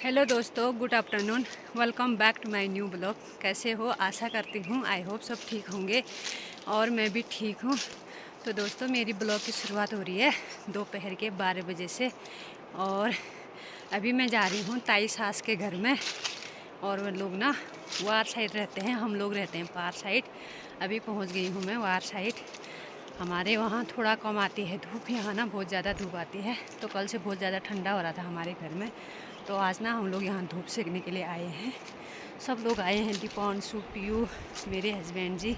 Hello दोस्तों, good afternoon. Welcome back to my new blog. कैसे हो? आशा करती हूँ, आई होप सब ठीक होंगे और मैं भी ठीक हूँ। तो दोस्तों, मेरी ब्लॉग की शुरुआत हो रही है दोपहर के 12 बजे से और अभी मैं जा रही हूँ ताई सास के घर में। और वो लोग ना वार साइड रहते हैं, हम लोग रहते हैं पार साइड। अभी पहुँच गई हूँ मैं वार साइड। हमारे वहाँ थोड़ा कम आती है धूप, यहाँ ना बहुत ज़्यादा धूप आती है। तो कल से बहुत ज़्यादा ठंडा हो रहा था हमारे घर में, तो आज ना हम लोग यहाँ धूप सेकने के लिए आए हैं। सब लोग आए हैं, दीपांशु, पीयू, मेरे हस्बैंड जी,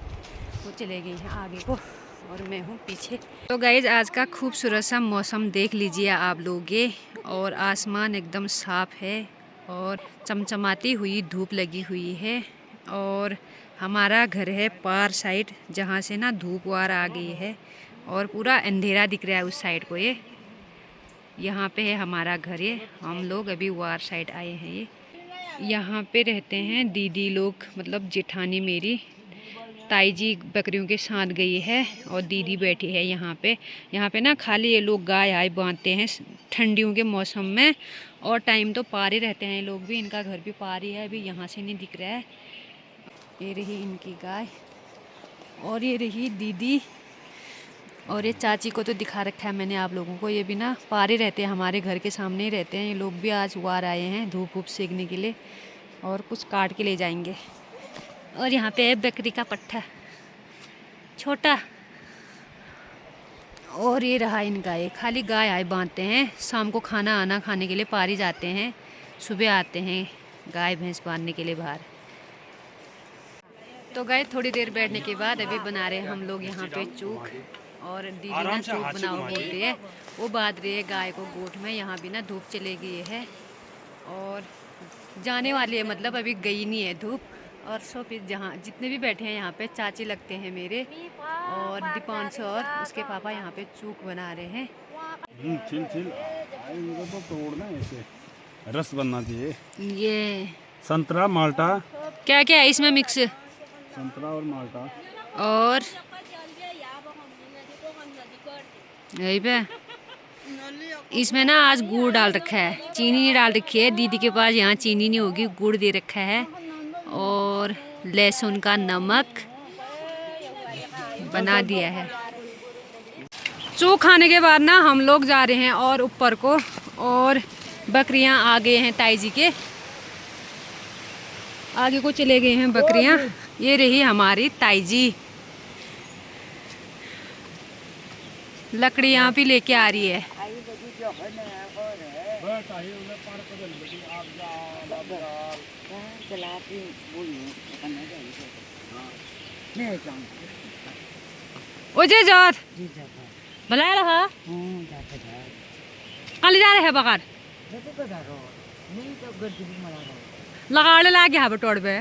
वो चले गए हैं आगे को और मैं हूँ पीछे। तो गाइज, आज का खूबसूरत सा मौसम देख लीजिए आप लोग ये, और आसमान एकदम साफ है और चमचमाती हुई धूप लगी हुई है। और हमारा घर है पार साइड, जहाँ से ना धूप वार आ गई है और पूरा अंधेरा दिख रहा है उस साइड को। ये यहाँ पे है हमारा घर। ये हम लोग अभी वार साइड आए हैं। ये यहाँ पे रहते हैं दीदी लोग, मतलब जेठानी मेरी। ताई जी बकरियों के साथ गई है और दीदी बैठी है यहाँ पे। यहाँ पे ना खाली ये लोग गाय आय बांधते हैं ठंडियों के मौसम में, और टाइम तो पार ही रहते हैं ये लोग भी। इनका घर भी पार ही है, अभी यहाँ से नहीं दिख रहा है। ये रही इनकी गाय और ये रही दीदी, और ये चाची को तो दिखा रखा है मैंने आप लोगों को। ये भी ना पार ही रहते हैं, हमारे घर के सामने ही रहते हैं। ये लोग भी आज वार आए हैं धूप वूप सेकने के लिए और कुछ काट के ले जाएंगे। और यहाँ पे है बकरी का पट्ठा छोटा। और ये रहा इनका, ये खाली गाय आए बांधते हैं, शाम को खाना आना खाने के लिए पार ही जाते हैं, सुबह आते हैं गाय भैंस बांधने के लिए बाहर। तो गाय थोड़ी देर बैठने के बाद अभी बना रहे हैं हम लोग यहाँ पे चूक, और दीदी ना चूक बनाओ बोलती है, वो बांध रही है गाय को गोट में। यहाँ भी ना धूप चले गई है और जाने वाली है, मतलब अभी गई नहीं है धूप। और सो फिर जहाँ जितने भी बैठे हैं यहाँ पे चाची लगते हैं मेरे, और दीपांशु और उसके पापा यहाँ पे चूक बना रहे हैं। चिल चिल इनको तो तोड़ना है, ऐसे रस बनना चाहिए। ये संतरा माल्टा, क्या क्या है इसमें मिक्स? संतरा और माल्टा और यही पे इसमें ना आज गुड़ डाल रखा है, चीनी नहीं डाल रखी है। दीदी के पास यहाँ चीनी नहीं होगी, गुड़ दे रखा है, और लहसुन का नमक बना दिया है। चूक खाने के बाद ना हम लोग जा रहे हैं और ऊपर को, और बकरियां आ गए हैं ताई जी के आगे को चले गए हैं बकरियां। ये रही हमारी ताई जी, लकड़ी यहाँ भी लेके आ रही है। ओजे जात भला रहा कल जा रहे हैं बकार लगा ला गया टोड़ पे।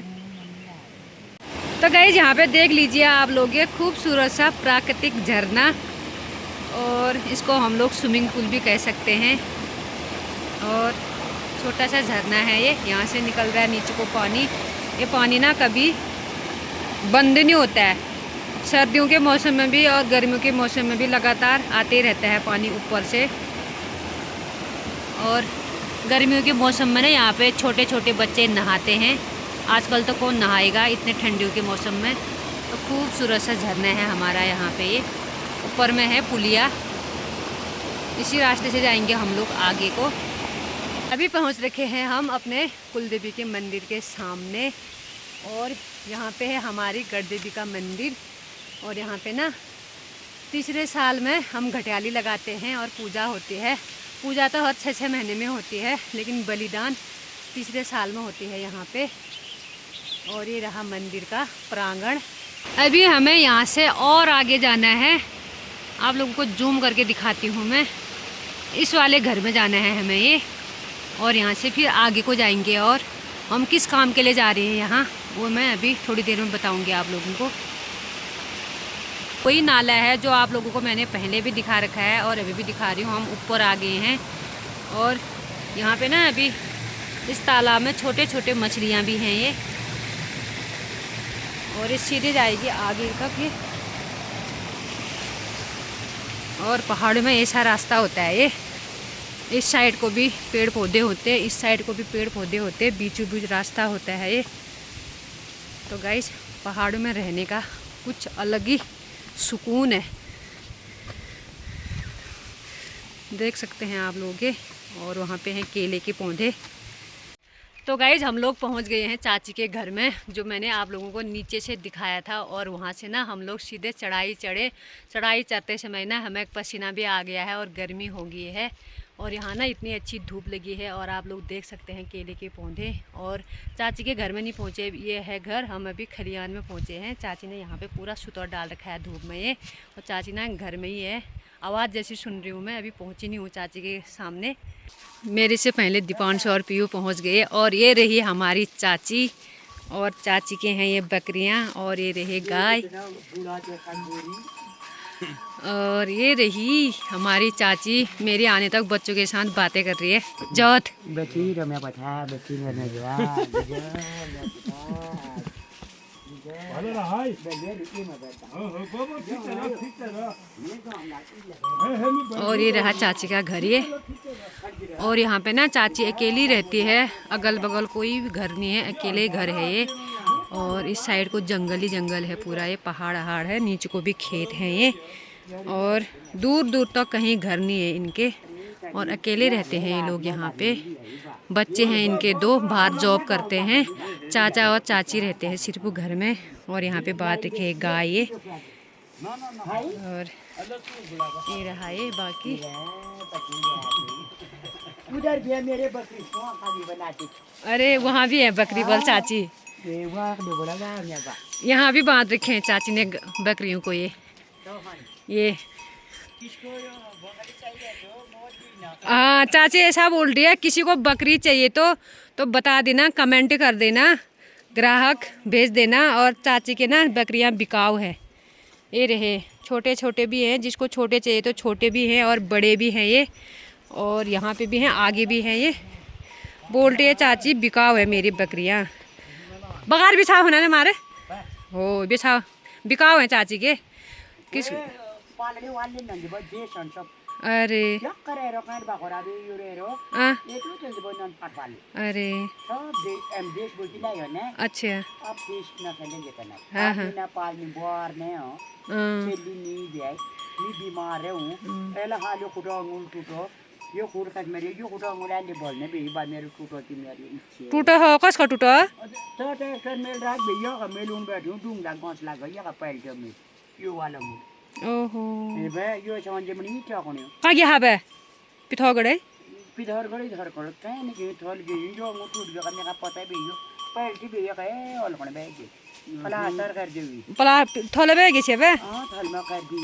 तो गाइस, यहाँ पे देख लीजिए आप लोग, ये खूबसूरत सा प्राकृतिक झरना, और इसको हम लोग स्विमिंग पूल भी कह सकते हैं। और छोटा सा झरना है ये, यहाँ से निकल रहा है नीचे को पानी। ये पानी ना कभी बंद नहीं होता है, सर्दियों के मौसम में भी और गर्मियों के मौसम में भी लगातार आते ही रहता है पानी ऊपर से। और गर्मियों के मौसम में ना यहाँ पे छोटे छोटे बच्चे नहाते हैं। आजकल तो कौन नहाएगा इतने ठंडियों के मौसम में। तो खूबसूरत सा झरना है हमारा यहाँ पे। ये ऊपर में है पुलिया, इसी रास्ते से जाएंगे हम लोग आगे को। अभी पहुँच रखे हैं हम अपने कुलदेवी के मंदिर के सामने, और यहाँ पे है हमारी गढ़ देवी का मंदिर। और यहाँ पे ना तीसरे साल में हम घटियाली लगाते हैं और पूजा होती है। पूजा तो हर 6-6 महीने में होती है, लेकिन बलिदान तीसरे साल में होती है यहाँ पे। और ये रहा मंदिर का प्रांगण। अभी हमें यहाँ से और आगे जाना है, आप लोगों को जूम करके दिखाती हूँ मैं। इस वाले घर में जाना है हमें ये, और यहाँ से फिर आगे को जाएंगे। और हम किस काम के लिए जा रहे हैं यहाँ, वो मैं अभी थोड़ी देर में बताऊँगी आप लोगों को। वही नाला है जो आप लोगों को मैंने पहले भी दिखा रखा है और अभी भी दिखा रही हूँ। हम ऊपर आ गए हैं, और यहाँ पे ना अभी इस तालाब में छोटे छोटे मछलियाँ भी हैं ये, और ये सीधे जाएगी आगे तक ये। और पहाड़ में ऐसा रास्ता होता है ये, इस साइड को भी पेड़ पौधे होते हैं, इस साइड को भी पेड़ पौधे होते हैं, बीचों बीच रास्ता होता है ये। तो गाइस पहाड़ों में रहने का कुछ अलग ही सुकून है, देख सकते हैं आप लोग ये। और वहाँ पे हैं केले के पौधे। तो गाइज हम लोग पहुँच गए हैं चाची के घर में, जो मैंने आप लोगों को नीचे से दिखाया था। और वहाँ से ना हम लोग सीधे चढ़ाई चढ़े। चढ़ाई चढ़ते समय ना हमें पसीना भी आ गया है और गर्मी हो गई है। और यहाँ ना इतनी अच्छी धूप लगी है। और आप लोग देख सकते हैं केले के पौधे। और चाची के घर में नहीं पहुँचे, ये है घर, हम अभी खलियान में पहुँचे हैं। चाची ने यहाँ पे पूरा सुतौर डाल रखा है धूप में ये। और चाची ना घर में ही है, आवाज़ जैसी सुन रही हूँ मैं, अभी पहुँची नहीं हूँ चाची के सामने। मेरे से पहले दीपांश और पीयू पहुँच गए। और ये रही हमारी चाची, और चाची के हैं ये बकरियाँ, और ये रही गाय, और ये रही हमारी चाची मेरे आने तक बच्चों के साथ बातें कर रही है। जौत और ये रहा चाची का घर ये। और यहाँ पे ना चाची अकेली रहती है, अगल बगल कोई भी घर नहीं है, अकेले घर है ये। और इस साइड को जंगल ही जंगल है पूरा, ये पहाड़ वहाड़ है, नीचे को भी खेत हैं ये। और दूर दूर तक कहीं घर नहीं है इनके, और अकेले रहते हैं ये लोग यहाँ पे। बच्चे हैं इनके 2, बाहर जॉब करते हैं। चाचा और चाची रहते हैं सिर्फ घर में। और यहाँ पे बात रखे गाय ये, और ये रहा ये बाकी। उधर भी है मेरे बकरी खाली बनाती। अरे वहाँ भी है बकरी बल चाची, यहाँ भी बांध रखे हैं चाची ने बकरियों को ये। हाँ चाची ऐसा बोल रही है, किसी को बकरी चाहिए तो बता देना, कमेंट कर देना, ग्राहक भेज देना। और चाची के ना बकरियां बिकाऊ है। ये रहे छोटे छोटे भी हैं, जिसको छोटे चाहिए तो छोटे भी हैं और बड़े भी हैं ये। और यहाँ पे भी हैं, आगे भी हैं ये। बोल रही है चाची बिकाऊ है मेरी बकरियां। बगार बिछाओ होना ना मारे हो, बिछाओ बिकाऊ है चाची के। किस अरे अरे अच्छा हाँ हाँ टूटा हो कस का टूटा ओहो कहाँ गया है बे पिथौरागढ़ है पिथौरागढ़ इधर कर कहीं नहीं थोल गई जो वो टूट गया मेरा पता भी यो पैर की भी है और कौन बैग पला असर कर देवी पला थोले बैग से बे हां थल में कर दी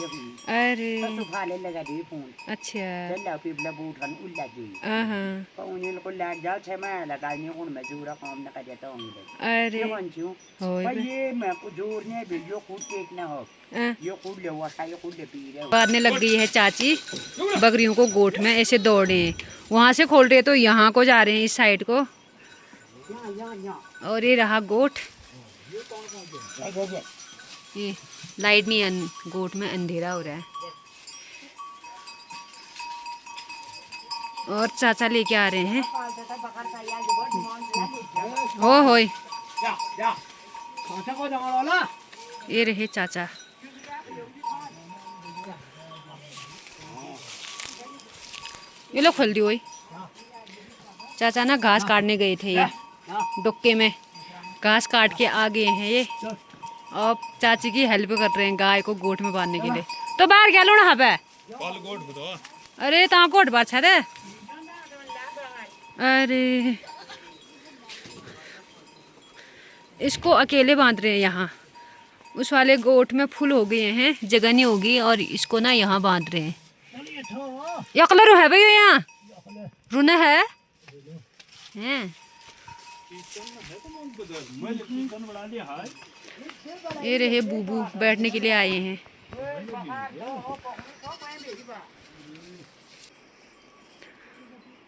अरे तो फाले लगा दी फोन अच्छा चला पिबला बूठन उल्ला दी हां तो उन्हें को लग जाओ छे मैं लगा नहीं उन में जोरा काम न कर देता हूं अरे ये कौन छू ये मैं को जोर ने वीडियो कूद के ना हो ये कूद ले वासा ये कूद ले पी रे बांधने लग गई है चाची बकरियों को गोठ में। ऐसे दौड़े वहाँ से खोल रहे तो यहाँ को जा रहे हैं इस साइड को। और ये रहा गोठ, ये लाइट नहीं, गोठ में अंधेरा हो रहा है। और चाचा लेके आ रहे हैं हो ये रहे चाचा। ये लो खोल दियो। चाचा ना घास काटने गए थे, ये डुक्के में घास काट के आ गए हैं ये। और चाची की हेल्प कर रहे हैं गाय को गोठ में बांधने के लिए। तो बाहर गया लो ना पे अरे ता गोठ बाछा दे अरे इसको अकेले बांध रहे हैं यहाँ। उस वाले गोठ में फुल हो गए हैं, जगह नहीं होगी, और इसको ना यहाँ बांध रहे हैं। यकला रू है भैया यहाँ रूना है ये रहे बूबू बैठने के लिए आए हैं।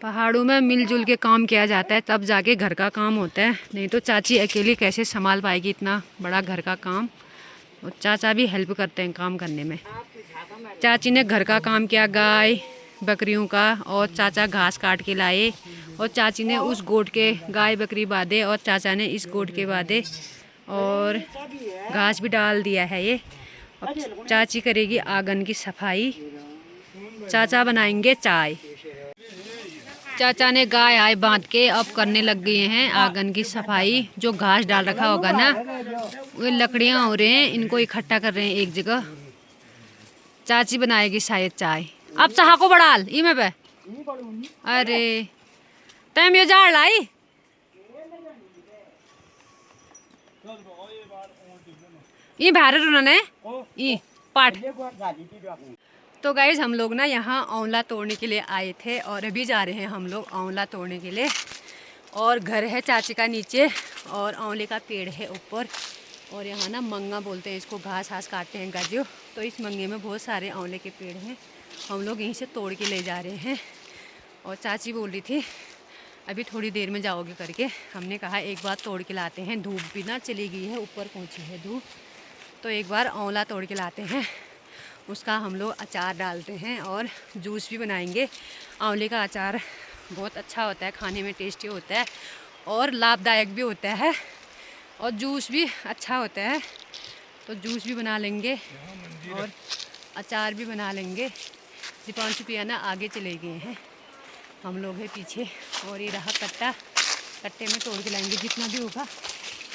पहाड़ों में मिलजुल के काम किया जाता है तब जाके घर का काम होता है, नहीं तो चाची अकेली कैसे संभाल पाएगी इतना बड़ा घर का काम। और चाचा भी हेल्प करते हैं काम करने में। चाची ने घर का काम किया, गाय बकरियों का, और चाचा घास काट के लाए, और चाची ने उस गोट के गाय बकरी बांधे, और चाचा ने इस गोट के बांधे, और घास भी डाल दिया है ये। अब चाची करेगी आंगन की सफाई, चाचा बनाएंगे चाय। चाचा ने गाय आय बांध के अब करने लग गए हैं आंगन की सफाई। जो घास डाल रखा होगा ना, वो लकड़ियां हो रहे हैं, इनको इकट्ठा कर रहे हैं एक जगह। चाची बनाएगी शायद चाय। अब चाह को बढ़ाल ई में पे। अरे तैम ये झाड़ लाई। ये भारत उन्होंने ये पाठ। तो गाइज हम लोग ना यहाँ आंवला तोड़ने के लिए आए थे, और अभी जा रहे हैं हम लोग आंवला तोड़ने के लिए। और घर है चाची का नीचे, और आंवले का पेड़ है ऊपर, और यहाँ ना मंगा बोलते हैं इसको, घास घास काटते हैं गाजू। तो इस मंगे में बहुत सारे आंवले के पेड़ हैं, हम लोग यहीं से तोड़ के ले जा रहे हैं। और चाची बोल रही थी अभी थोड़ी देर में जाओगे करके। हमने कहा एक बार तोड़ के लाते हैं, धूप भी ना चली गई है, ऊपर पहुँची है धूप, तो एक बार आंवला तोड़ के लाते हैं। उसका हम लोग अचार डालते हैं और जूस भी बनाएंगे। आंवले का अचार बहुत अच्छा होता है, खाने में टेस्टी होता है और लाभदायक भी होता है, और जूस भी अच्छा होता है। तो जूस भी बना लेंगे और अचार भी बना लेंगे। दीपांशु पिया ना आगे चले गए हैं, हम लोग हैं पीछे। और ये रहा कट्टा, कट्टे में तोड़ के लाएंगे जितना भी होगा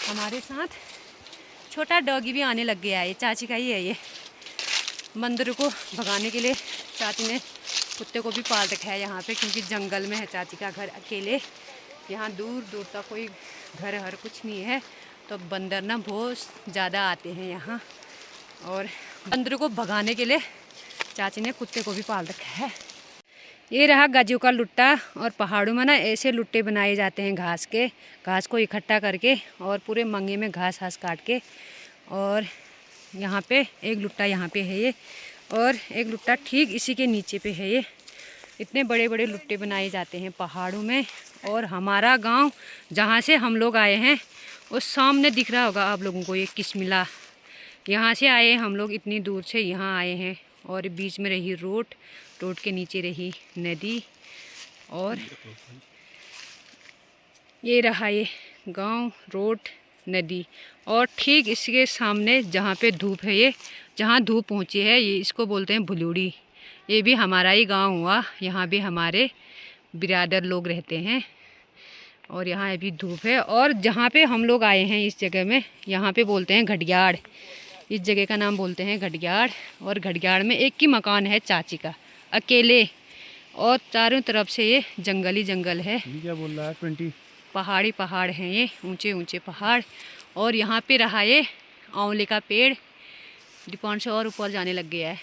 हमारे साथ। छोटा डॉगी भी आने लग गया है, ये चाची का ही है। ये बंदर को भगाने के लिए चाची ने कुत्ते को भी पाल रखा है यहाँ पे, क्योंकि जंगल में है चाची का घर अकेले। यहाँ दूर दूर तक कोई घर हर कुछ नहीं है, तो बंदर ना बहुत ज़्यादा आते हैं यहाँ। और बंदर को भगाने के लिए चाची ने कुत्ते को भी पाल रखा है। ये रहा गाजू का लुट्टा। और पहाड़ों में ना ऐसे लुट्टे बनाए जाते हैं घास के, घास को इकट्ठा करके और पूरे मंगे में घास घास काट के। और यहाँ पे एक लुट्टा यहाँ पे है ये, और एक लुट्टा ठीक इसी के नीचे पे है ये। इतने बड़े बड़े लुट्टे बनाए जाते हैं पहाड़ों में। और हमारा गांव जहाँ से हम लोग आए हैं उस सामने दिख रहा होगा आप लोगों को ये किस्मिला। यहाँ से आए हम लोग, इतनी दूर से यहाँ आए हैं। और बीच में रही रोड, रोड के नीचे रही नदी, और ये रहा ये गांव, रोड, नदी। और ठीक इसके सामने जहाँ पे धूप है, ये जहाँ धूप पहुँची है, ये इसको बोलते हैं भुलूड़ी। ये भी हमारा ही गांव हुआ, यहाँ भी हमारे बिरादर लोग रहते हैं। और यहाँ अभी धूप है। और जहाँ पे हम लोग आए हैं इस जगह में, यहाँ पे बोलते हैं घटियाड़। इस जगह का नाम बोलते हैं घटियाड़। और घटियाड़ में एक ही मकान है चाची का, अकेले, और चारों तरफ से ये जंगल ही जंगल है। क्या बोल रहा है 20? पहाड़ी पहाड़ हैं ये, ऊंचे ऊंचे पहाड़। और यहाँ पे रहा ये आंवले का पेड़, दीपांशु और ऊपर जाने लग गया है।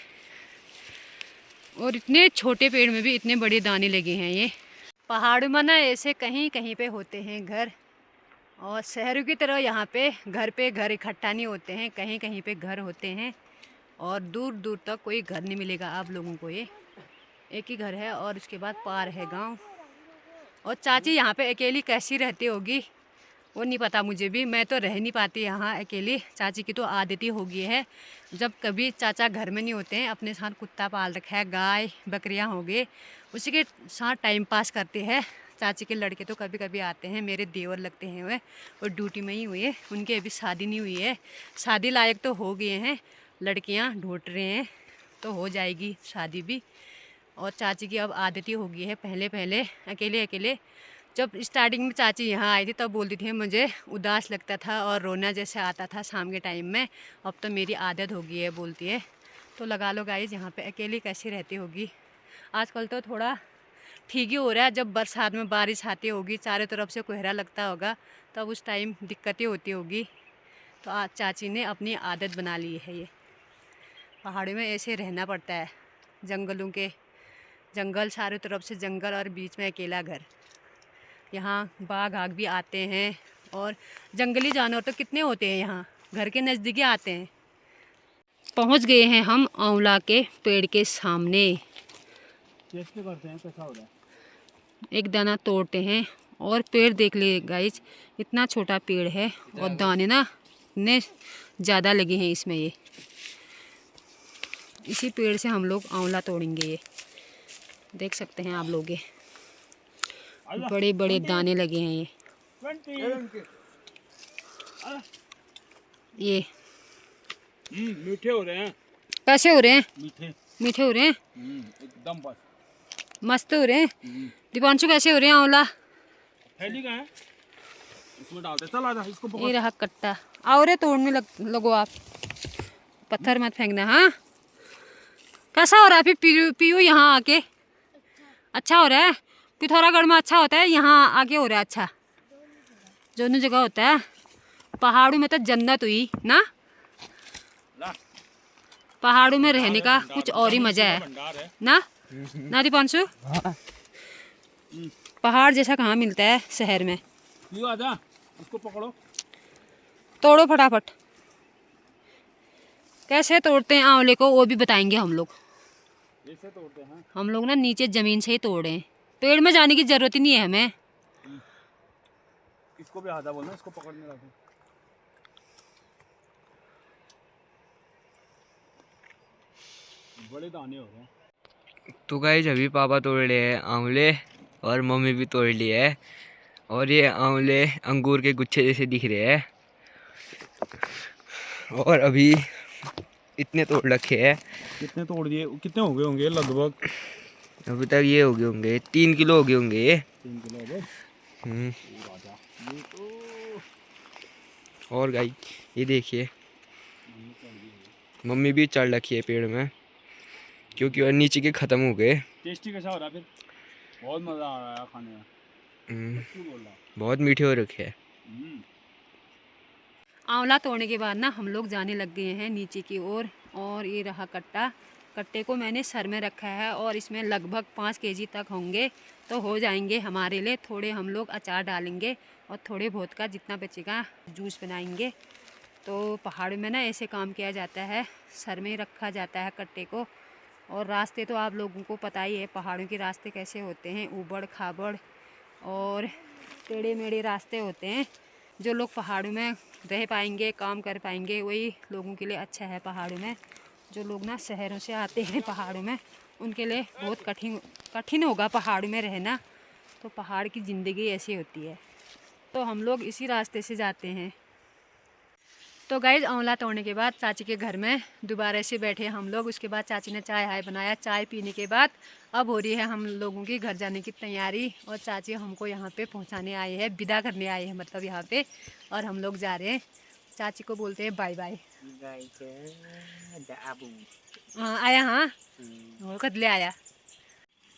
और इतने छोटे पेड़ में भी इतने बड़े दाने लगे हैं। ये पहाड़ों में ना ऐसे कहीं कहीं पे होते हैं घर, और शहरों की तरह यहाँ पे घर इकट्ठा नहीं होते हैं, कहीं कहीं पे घर होते हैं। और दूर दूर तक कोई घर नहीं मिलेगा आप लोगों को, ये एक ही घर है। और उसके बाद पार है गांव। और चाची यहाँ पे अकेली कैसी रहती होगी वो नहीं पता मुझे भी, मैं तो रह नहीं पाती यहाँ अकेली। चाची की तो आदत ही हो गई है, जब कभी चाचा घर में नहीं होते हैं अपने साथ कुत्ता पाल रखा है, गाय बकरियाँ हो गए, उसी के साथ टाइम पास करते हैं। चाची के लड़के तो कभी कभी आते हैं, मेरे देवर लगते हैं वे, और ड्यूटी में ही हुए, उनकी अभी शादी नहीं हुई है। शादी लायक तो हो गए हैं, लड़कियाँ ढूंढ रहे हैं, तो हो जाएगी शादी भी। और चाची की अब आदत ही हो गई है। पहले पहले अकेले अकेले, जब स्टार्टिंग में चाची यहाँ आई थी तब बोलती थी मुझे उदास लगता था और रोना जैसे आता था शाम के टाइम में। अब तो मेरी आदत हो गई है, बोलती है। तो लगा लो गाइस यहाँ पे अकेली कैसी रहती होगी। आजकल तो थोड़ा ठीक ही हो रहा है, जब बरसात में बारिश आती होगी, चारों तरफ से कोहरा लगता होगा, तब उस टाइम दिक्कतें होती होगी। तो आज चाची ने अपनी आदत बना ली है। ये पहाड़ों में ऐसे रहना पड़ता है, जंगलों के जंगल, चारों तरफ से जंगल और बीच में अकेला घर। यहाँ बाघ आग भी आते हैं, और जंगली जानवर तो कितने होते हैं यहाँ, घर के नज़दीक ही आते हैं। पहुँच गए हैं हम आंवला के पेड़ के सामने। कैसे करते हैं, कैसा हो रहा है? एक दाना तोड़ते हैं, और पेड़ देख लिए गाइस, इतना छोटा पेड़ है और दाने ना इतने ज़्यादा लगे हैं इसमें। ये इसी पेड़ से हम लोग आंवला तोड़ेंगे। ये देख सकते हैं आप लोग, ये बड़े बड़े दाने लगे हैं ये मीठे हो रहे हैं। कैसे हो रहे हैं? मीठे मीठे हो रहे हैं, एकदम बस मस्त हो रहे हैं। दीपांशु कैसे हो रहे हैं आंवला? थैली का है, इसमें डालते। चल आजा, इसको पकड़। ये रहा कट्टा। आओ रे तोड़ने लगो आप, पत्थर मत फेंकना। हाँ कैसा हो रहा है? फिर पीयू यहाँ आके अच्छा हो रहा है? पिथौरागढ़ में अच्छा होता है, यहाँ आके हो रहा है अच्छा? दोनों जगह होता है। पहाड़ों में तो जन्नत हुई ना, पहाड़ों में रहने का कुछ और ही मजा है ना, ना दीपांशु? पहाड़ जैसा कहाँ मिलता है शहर में। पीयू आजा, इसको पकड़ो। तोड़ो फटाफट। कैसे तोड़ते हैं आंवले को वो भी बताएंगे हम लोग। ऐसे तोड़ते हैं हम लोग ना नीचे ज़मीन से ही तोड़े हैं, पेड़ में जाने की ज़रूरत ही नहीं है हमें। इसको भी आधा बोलना, इसको पकड़ने रखो। बड़े दाने हो रहे हैं। तो गाइस अभी पापा तोड़ लिए हैं आंवले और मम्मी भी तोड़ लिए है, और ये आंवले अंगूर के गुच्छे जैसे दिख रहे हैं। और अभी इतने तोड़ रखे हैं। कितने तोड़ दिए? कितने हो गए होंगे लगभग? अभी तक ये हो गए होंगे 3 किलो हो गए होंगे ये। 3 किलो हो गए। और गाइस ये देखिए, मम्मी भी चढ़ रखी है पेड़ में, क्योंकि और नीचे के ख़त्म हो गए। टेस्टी कैसा हो रहा है फिर? बहुत मज़ा आ रहा है खाने में। क्यों बोल रहा? बहुत मीठे हो रखे हैं। आंवला तोड़ने के बाद ना हम लोग जाने लग गए हैं नीचे की ओर। और ये रहा कट्टा, कट्टे को मैंने सर में रखा है और इसमें लगभग 5 केजी तक होंगे, तो हो जाएंगे हमारे लिए। थोड़े हम लोग अचार डालेंगे और थोड़े बहुत का जितना बचेगा जूस बनाएंगे। तो पहाड़ों में ना ऐसे काम किया जाता है, सर में रखा जाता है कट्टे को। और रास्ते तो आप लोगों को पता ही है पहाड़ों के रास्ते कैसे होते हैं, ऊबड़ खाबड़ और टेढ़े मेढ़े रास्ते होते हैं। जो लोग पहाड़ों में रह पाएंगे, काम कर पाएंगे, वही लोगों के लिए अच्छा है पहाड़ों में। जो लोग ना शहरों से आते हैं पहाड़ों में, उनके लिए बहुत कठिन होगा पहाड़ों में रहना। तो पहाड़ की ज़िंदगी ऐसी होती है। तो हम लोग इसी रास्ते से जाते हैं। तो गाइज आंवला तोड़ने के बाद चाची के घर में दोबारा से बैठे हम लोग। उसके बाद चाची ने चाय हाय बनाया। चाय पीने के बाद अब हो रही है हम लोगों की घर जाने की तैयारी। और चाची हमको यहाँ पे पहुँचाने आए हैं, विदा करने आए हैं मतलब यहाँ पे। और हम लोग जा रहे हैं। चाची को बोलते हैं बाय बाय। हाँ आया, हाँ कदले आया,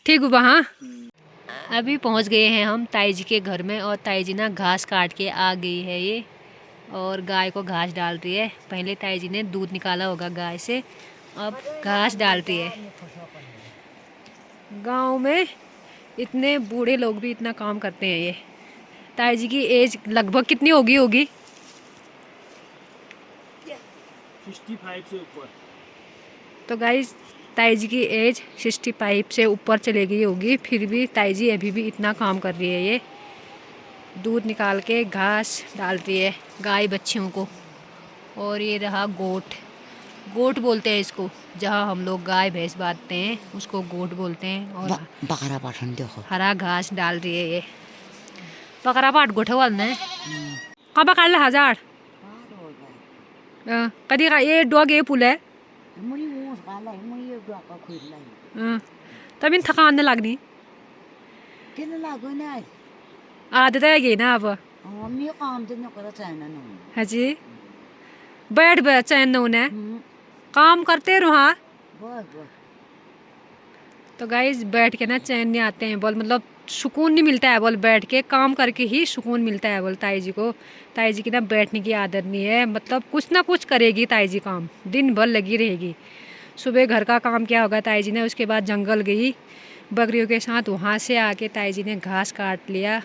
ठीक हुआ। हाँ अभी पहुँच गए हैं हम ताई जी के घर में। और ताई जी ना घास काट के आ गई है ये, और गाय को घास डाल रही है। पहले ताई जी ने दूध निकाला होगा गाय से, अब घास डाल रही है। गांव में इतने बूढ़े लोग भी इतना काम करते हैं। ये ताई जी की एज लगभग कितनी होगी? 65 से ऊपर। तो गाइस ताई जी की एज 65 से ऊपर चली गई होगी, फिर भी ताई जी अभी भी इतना काम कर रही है। ये दूध निकाल के घास डालती है गाय बच्चियों को। और ये रहा गोट, गोट बोलते हैं इसको, जहाँ हम लोग गाय भैंस बांधते हैं उसको गोट बोलते हैं। और बकरा पाठन देखो, हरा घास डाल रही है ये। बकरा पाठ गोठे वाले हैं कब काढला 1000 कधी का ये डॉग ये पुल है तभी थकान नहीं लगनी। आदत है गई ना अब। हाँ जी, बैठ चैन न उन्हें काम करते रहो। हाँ तो गाइस बैठ के ना चैन नहीं आते हैं बोल, मतलब सुकून नहीं मिलता है बोल। बैठ के काम करके ही सुकून मिलता है बोल ताई जी को। ताई जी की ना बैठने की आदत नहीं है, मतलब कुछ ना कुछ करेगी ताई जी, काम दिन भर लगी रहेगी। सुबह घर का काम किया होगा ताई जी ने, उसके बाद जंगल गई बकरियों के साथ, वहाँ से आके ताई जी ने घास काट लिया,